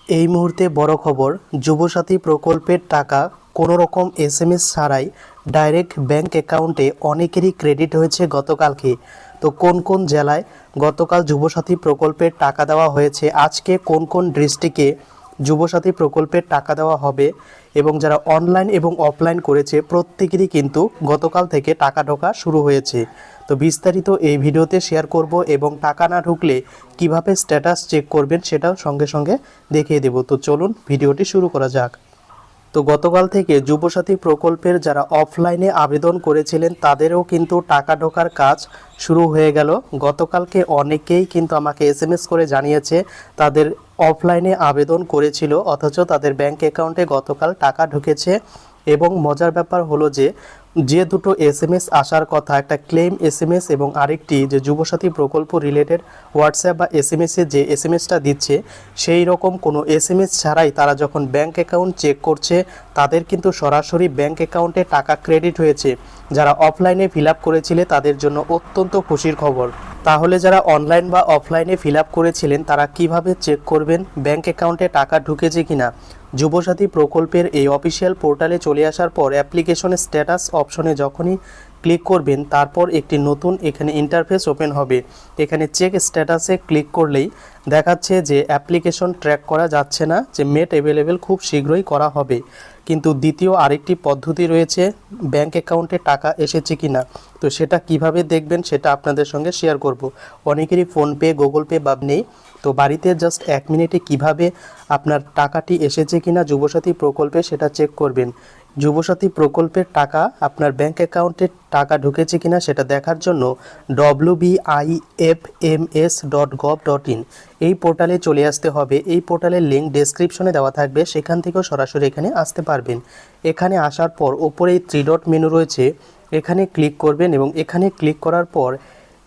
এই মুহূর্তে বড় খবর, যুবসাথী প্রকল্পের টাকা কোনো রকম এসএমএস ছাড়াই ডাইরেক্ট ব্যাংক অ্যাকাউন্টে অনেকেরই ক্রেডিট হয়েছে গতকালকে। তো কোন কোন জেলায় গতকাল যুবসাথী প্রকল্পের টাকা দেওয়া হয়েছে, আজকে কোন কোন ডিস্ট্রিক্টে যুবসাথী প্রকল্পের টাকা দেওয়া হবে এবং যারা অনলাইন এবং অফলাইন করেছে প্রত্যেকেরই কিন্তু গতকাল থেকে টাকা ঢোকা শুরু হয়েছে। তো বিস্তারিত এই ভিডিওতে শেয়ার করব এবং টাকা না ঢুকলে কিভাবে স্ট্যাটাস চেক করবেন সেটাও সঙ্গে সঙ্গে দেখিয়ে দেব। তো চলুন ভিডিওটি শুরু করা যাক। তো গতকাল থেকে যুবসাথী প্রকল্পের যারা অফলাইনে আবেদন করেছিলেন তাদেরও কিন্তু টাকা ঢোকার কাজ শুরু হয়ে গেল। গতকালকে অনেকেই কিন্তু আমাকে এসএমএস করে জানিয়েছে তাদের অফলাইনে আবেদন করেছিল অথচ তাদের ব্যাংক অ্যাকাউন্টে গতকাল টাকা ঢুকেছে। এবং মজার ব্যাপার হলো যে দুটো এসএমএস আসার কথা, একটা ক্লেম এসএমএস এবং আরেকটি যে যুবসাথী প্রকল্প রিলেটেড হোয়াটসঅ্যাপ বা এসএমএসে যে এসএমএসটা দিচ্ছে সেই রকম কোনো এসএমএস ছাড়াই তারা যখন ব্যাংক অ্যাকাউন্ট চেক করছে তাদের কিন্তু সরাসরি ব্যাংক অ্যাকাউন্টে টাকা ক্রেডিট হয়েছে। যারা অফলাইনে ফিল আপ করেছিলে তাদের জন্য অত্যন্ত খুশির খবর। তাহলে যারা অনলাইন বা অফলাইনে ফিল আপ করেছিলেন তারা কিভাবে চেক করবেন ব্যাংক অ্যাকাউন্টে টাকা ঢুকেছে কিনা? যুবসাথী প্রকল্পের এই অফিসিয়াল পোর্টালে চলে আসার পর অ্যাপ্লিকেশনের স্ট্যাটাস অপশনে যখনই ক্লিক করবেন তারপর একটি নতুন এখানে ইন্টারফেস ওপেন হবে। এখানে চেক স্ট্যাটাসে ক্লিক করলেই দেখাচ্ছে যে অ্যাপ্লিকেশন ট্র্যাক করা যাচ্ছে না, যে মেট অ্যাভেলেবেল খুব শীঘ্রই করা হবে। কিন্তু দ্বিতীয় আরেকটি পদ্ধতি রয়েছে ব্যাংক অ্যাকাউন্টে টাকা এসেছে কিনা। তো সেটা কিভাবে দেখবেন সেটা আপনাদের সঙ্গে শেয়ার করব। অনেকেরই ফোনপে, গুগল পে বা নেই। তো বাড়িতে জাস্ট 1 মিনিটে কিভাবে আপনার টাকাটি এসেছে কিনা যুবসাথী প্রকল্পে সেটা চেক করবেন। যুবসাথী প্রকল্পের টাকা আপনার ব্যাংক অ্যাকাউন্টে টাকা ঢুকেছে কিনা সেটা দেখার জন্য wbifms.gov.in এই পোর্টালে চলে আসতে হবে। এই পোর্টালের লিঙ্ক ডেসক্রিপশনে দেওয়া থাকবে, সেখান থেকেও সরাসরি এখানে আসতে পারবেন। এখানে আসার পর ওপরে এই 3 ডট মেনু রয়েছে, এখানে ক্লিক করবেন এবং এখানে ক্লিক করার পর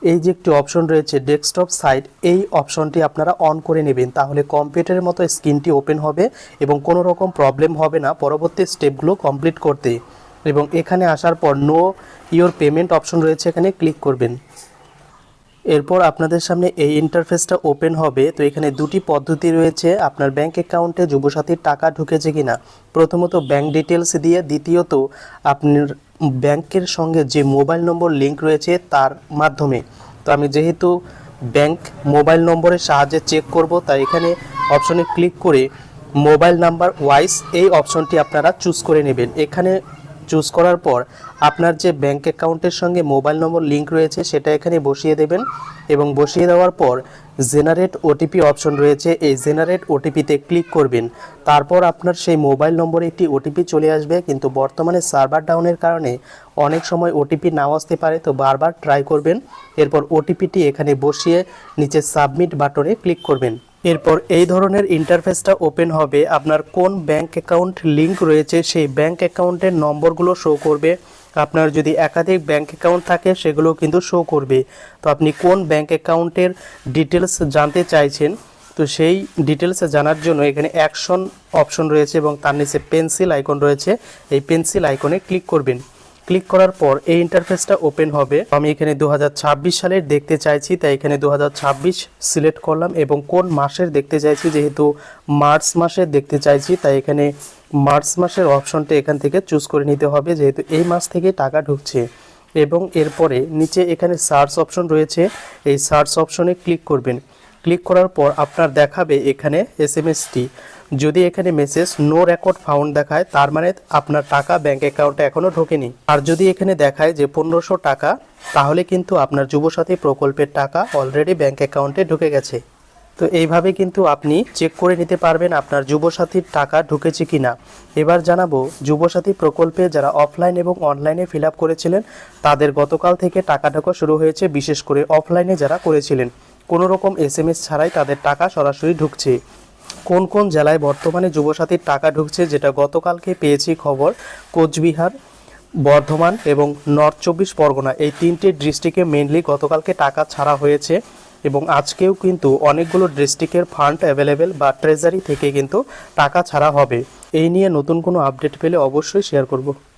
এই যে একটি অপশন রয়েছে ডেস্কটপ সাইট, এই অপশনটি আপনারা অন করে নেবেন। তাহলে কম্পিউটারের মতো স্ক্রিনটি ওপেন হবে এবং কোনো রকম প্রবলেম হবে না পরবর্তী স্টেপগুলো কমপ্লিট করতে। এবং এখানে আসার পর নো ইওর পেমেন্ট অপশন রয়েছে, এখানে ক্লিক করবেন। এরপর আপনাদের সামনে এই ইন্টারফেসটা ওপেন হবে। তো এখানে দুটি পদ্ধতি রয়েছে আপনার ব্যাংক অ্যাকাউন্টে যুবসাথীর টাকা ঢুকেছে কিনা। প্রথমত ব্যাংক ডিটেলস দিয়ে, দ্বিতীয়ত আপনার ব্যাংকের সঙ্গে যে মোবাইল নম্বর লিঙ্ক রয়েছে তার মাধ্যমে। তো আমি যেহেতু ব্যাংক মোবাইল নম্বরের সাহায্যে চেক করব তাই এখানে অপশনে ক্লিক করে মোবাইল নাম্বার ওয়াইজ এই অপশনটি আপনারা চুজ করে নেবেন। এখানে চুজ করার পর আপনার যে ব্যাংক অ্যাকাউন্টের সঙ্গে মোবাইল নম্বর লিঙ্ক রয়েছে সেটা এখানে বসিয়ে দেবেন এবং বসিয়ে দেওয়ার পর জেনারেট ওটিপি অপশন রয়েছে, এই জেনারেট ওটিপিতে ক্লিক করবেন। তারপর আপনার সেই মোবাইল নম্বরে একটি ওটিপি চলে আসবে, কিন্তু বর্তমানে সার্ভার ডাউনের কারণে অনেক সময় ওটিপি নাও আসতে পারে, তো বারবার ট্রাই করবেন। এরপর ওটিপিটি এখানে বসিয়ে নিচে সাবমিট বাটনে ক্লিক করবেন। এরপর এই ধরনের ইন্টারফেসটা ওপেন হবে। আপনার কোন ব্যাংক অ্যাকাউন্ট লিঙ্ক রয়েছে সেই ব্যাংক অ্যাকাউন্টের নম্বরগুলো শো করবে। আপনার যদি একাধিক ব্যাংক অ্যাকাউন্ট থাকে সেগুলো কিন্তু শো করবে। তো আপনি কোন ব্যাংক অ্যাকাউন্টের ডিটেলস জানতে চাইছেন, তো সেই ডিটেলস জানার জন্য এখানে অ্যাকশন অপশন রয়েছে এবং তার নিচে পেন্সিল আইকন রয়েছে, এই পেন্সিল আইকনে ক্লিক করবেন। ক্লিক করার পর এই ইন্টারফেসটা ওপেন হবে। আমি এখানে 2026 সালের দেখতে চাইছি তাই এখানে 2026 সিলেক্ট করলাম এবং কোন মাসের দেখতে চাইছি, যেহেতু মার্চ মাসের দেখতে চাইছি তাই এখানে মার্চ মাসের অপশনটা এখান থেকে চুজ করে নিতে হবে, যেহেতু এই মাস থেকে টাকা ঢুকছে। এবং এরপরে নিচে এখানে সার্চ অপশন রয়েছে, এই সার্চ অপশনে ক্লিক করবেন। ক্লিক করার পর আপনার দেখাবে এখানে এসএমএসটি। যদি এখানে মেসেজ নো রেকর্ড ফাউন্ড দেখায় তার মানে আপনার টাকা ব্যাংক অ্যাকাউন্টে এখনও ঢোকেনি। আর যদি এখানে দেখায় যে 1500 টাকা তাহলে কিন্তু আপনার যুবসাথী প্রকল্পের টাকা অলরেডি ব্যাংক অ্যাকাউন্টে ঢুকে গেছে। তো এইভাবে কিন্তু আপনি চেক করে নিতে পারবেন আপনার যুবসাথীর টাকা ঢুকেছে কিনা। এবার জানাবো যুবসাথী প্রকল্পে যারা অফলাইন এবং অনলাইনে ফিল আপ করেছিলেন তাদের গতকাল থেকে টাকা ঢোকা শুরু হয়েছে। বিশেষ করে অফলাইনে যারা করেছিলেন কোনো রকম এসএমএস ছাড়াই তাদের টাকা সরাসরি ঢুকছে। কোন কোন জেলায় বর্তমানে যুবসাথীর টাকা ঢুকছে যেটা গতকালকে পেয়েছি খবর, কোচবিহার, বর্ধমান এবং নর্থ 24 পরগনা, এই 3টে ডিস্ট্রিক্টে মেনলি গতকালকে টাকা ছাড়া হয়েছে। এবং আজকেও কিন্তু অনেকগুলো ডিস্ট্রিক্টের ফান্ড অ্যাভেলেবেল বা ট্রেজারি থেকে কিন্তু টাকা ছাড়া হবে। এই নিয়ে নতুন কোনো আপডেট পেলে অবশ্যই শেয়ার করব।